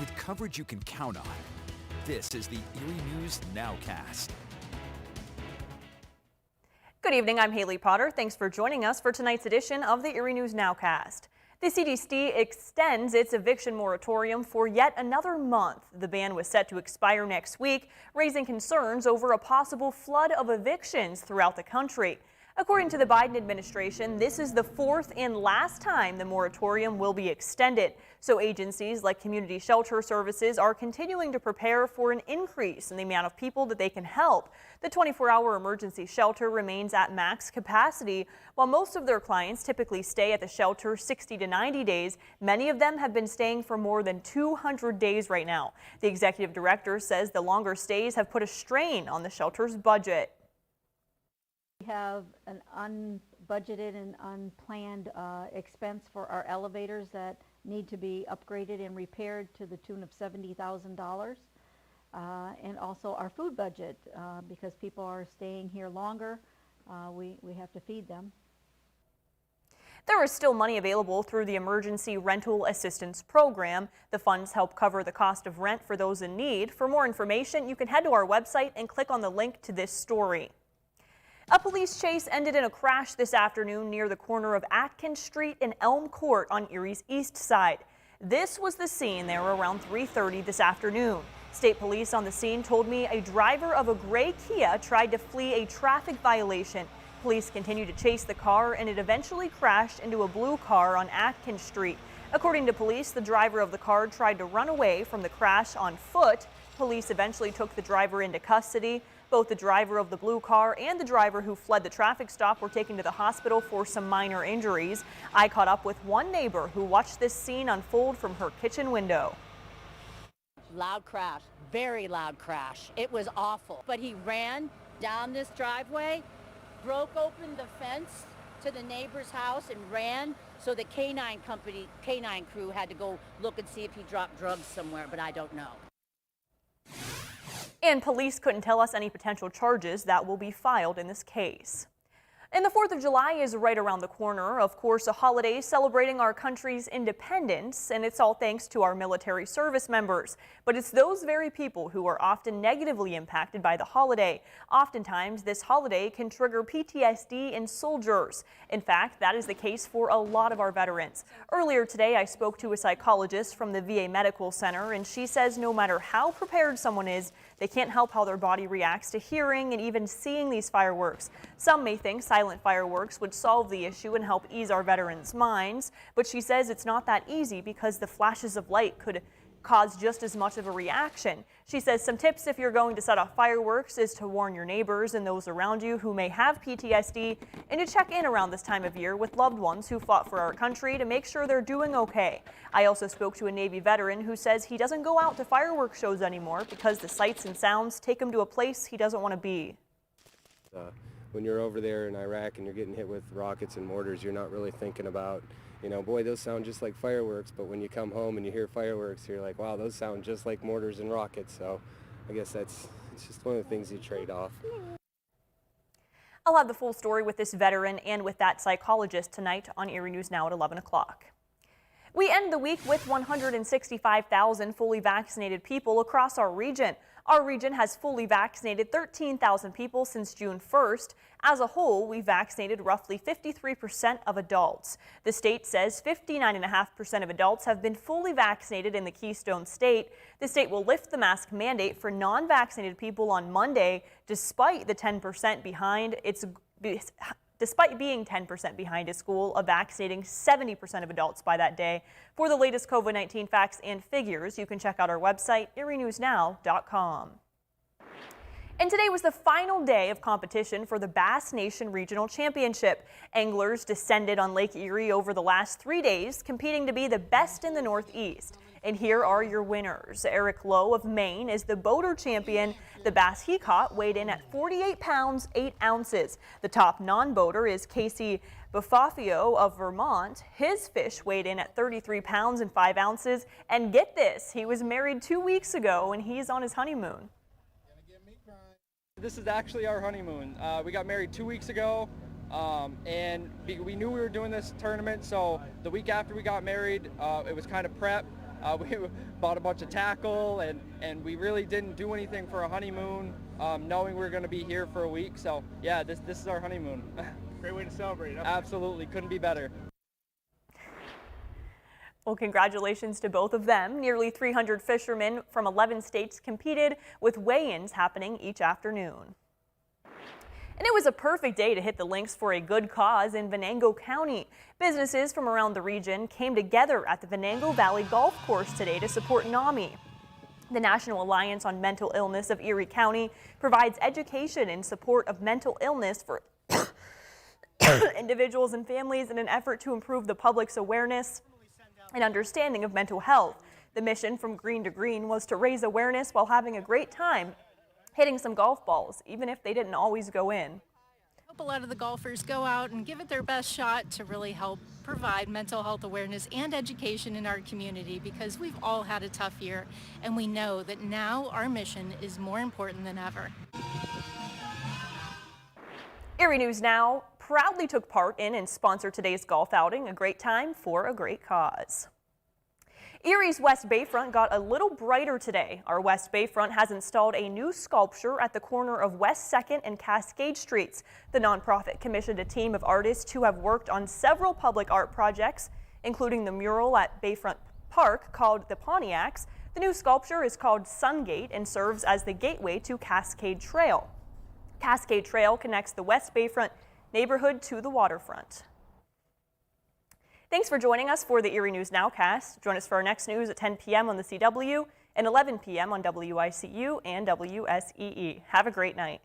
with coverage you can count on. This is the Erie News NOWCAST. Good evening, I'm Haley Potter. Thanks for joining us for tonight's edition of the Erie News NOWCAST. The CDC extends its eviction moratorium for yet another month. The ban was set to expire next week, raising concerns over a possible flood of evictions throughout the country. According to the Biden administration, this is the fourth and last time the moratorium will be extended. So agencies like Community Shelter Services are continuing to prepare for an increase in the amount of people that they can help. The 24-hour emergency shelter remains at max capacity. While most of their clients typically stay at the shelter 60 to 90 days, many of them have been staying for more than 200 days right now. The executive director says the longer stays have put a strain on the shelter's budget. We have an unbudgeted and unplanned expense for our elevators that need to be upgraded and repaired to the tune of $70,000. And also our food budget, because people are staying here longer, we have to feed them. There is still money available through the Emergency Rental Assistance Program. The funds help cover the cost of rent for those in need. For more information, you can head to our website and click on the link to this story. A police chase ended in a crash this afternoon near the corner of Atkins Street and Elm Court on Erie's east side. This was the scene there around 3:30 this afternoon. State police on the scene told me a driver of a gray Kia tried to flee a traffic violation. Police continued to chase the car and it eventually crashed into a blue car on Atkins Street. According to police, the driver of the car tried to run away from the crash on foot. Police eventually took the driver into custody. Both the driver of the blue car and the driver who fled the traffic stop were taken to the hospital for some minor injuries. I caught up with one neighbor who watched this scene unfold from her kitchen window. Loud crash, very loud crash. It was awful. But he ran down this driveway, broke open the fence to the neighbor's house and ran. So the canine crew had to go look and see if he dropped drugs somewhere, but I don't know. And police couldn't tell us any potential charges that will be filed in this case. And the 4th of July is right around the corner. Of course, a holiday celebrating our country's independence, and it's all thanks to our military service members. But it's those very people who are often negatively impacted by the holiday. Oftentimes, this holiday can trigger PTSD in soldiers. In fact, that is the case for a lot of our veterans. Earlier today, I spoke to a psychologist from the VA Medical Center, and she says no matter how prepared someone is, they can't help how their body reacts to hearing and even seeing these fireworks. Some may think silent fireworks would solve the issue and help ease our veterans' minds, but she says it's not that easy because the flashes of light could cause just as much of a reaction. She says some tips if you're going to set off fireworks is to warn your neighbors and those around you who may have PTSD, and to check in around this time of year with loved ones who fought for our country to make sure they're doing okay. I also spoke to a Navy veteran who says he doesn't go out to fireworks shows anymore because the sights and sounds take him to a place he doesn't want to be. When you're over there in Iraq and you're getting hit with rockets and mortars, you're not really thinking about, you know, boy, those sound just like fireworks. But when you come home and you hear fireworks, you're like, wow, those sound just like mortars and rockets. So I guess it's just one of the things you trade off. I'll have the full story with this veteran and with that psychologist tonight on Erie News Now at 11 o'clock. We end the week with 165,000 fully vaccinated people across our region. Our region has fully vaccinated 13,000 people since June 1st. As a whole, we vaccinated roughly 53% of adults. The state says 59.5% of adults have been fully vaccinated in the Keystone State. The state will lift the mask mandate for non-vaccinated people on Monday, despite the 10% behind Despite being 10% behind its goal of vaccinating 70% of adults by that day. For the latest COVID-19 facts and figures, you can check out our website, erienewsnow.com. And today was the final day of competition for the B.A.S.S Nation Regional Championship. Anglers descended on Lake Erie over the last 3 days, competing to be the best in the Northeast. And here are your winners. Eric Lowe of Maine is the boater champion. The bass he caught weighed in at 48 pounds, 8 ounces. The top non-boater is Casey Bafafio of Vermont. His fish weighed in at 33 pounds and 5 ounces. And get this, he was married 2 weeks ago and he's on his honeymoon. This is actually our honeymoon. We got married 2 weeks ago, and we knew we were doing this tournament, so the week after we got married, it was kind of prep. We bought a bunch of tackle, and we really didn't do anything for a honeymoon, knowing we were going to be here for a week. So yeah, this is our honeymoon. Great way to celebrate. Absolutely, couldn't be better. Well, congratulations to both of them. Nearly 300 fishermen from 11 states competed, with weigh-ins happening each afternoon. And it was a perfect day to hit the links for a good cause in Venango County. Businesses from around the region came together at the Venango Valley Golf Course today to support NAMI. The National Alliance on Mental Illness of Erie County provides education in support of mental illness for individuals and families in an effort to improve the public's awareness and understanding of mental health. The mission from Green to Green was to raise awareness while having a great time hitting some golf balls, even if they didn't always go in. I hope a lot of the golfers go out and give it their best shot to really help provide mental health awareness and education in our community, because we've all had a tough year, and we know that now our mission is more important than ever. Erie News Now proudly took part in and sponsored today's golf outing, a great time for a great cause. Erie's West Bayfront got a little brighter today. Our West Bayfront has installed a new sculpture at the corner of West 2nd and Cascade Streets. The nonprofit commissioned a team of artists who have worked on several public art projects, including the mural at Bayfront Park called the Pontiacs. The new sculpture is called Sungate and serves as the gateway to Cascade Trail. Cascade Trail connects the West Bayfront neighborhood to the waterfront. Thanks for joining us for the Erie News Nowcast. Join us for our next news at 10 p.m. on the CW and 11 p.m. on WICU and WSEE. Have a great night.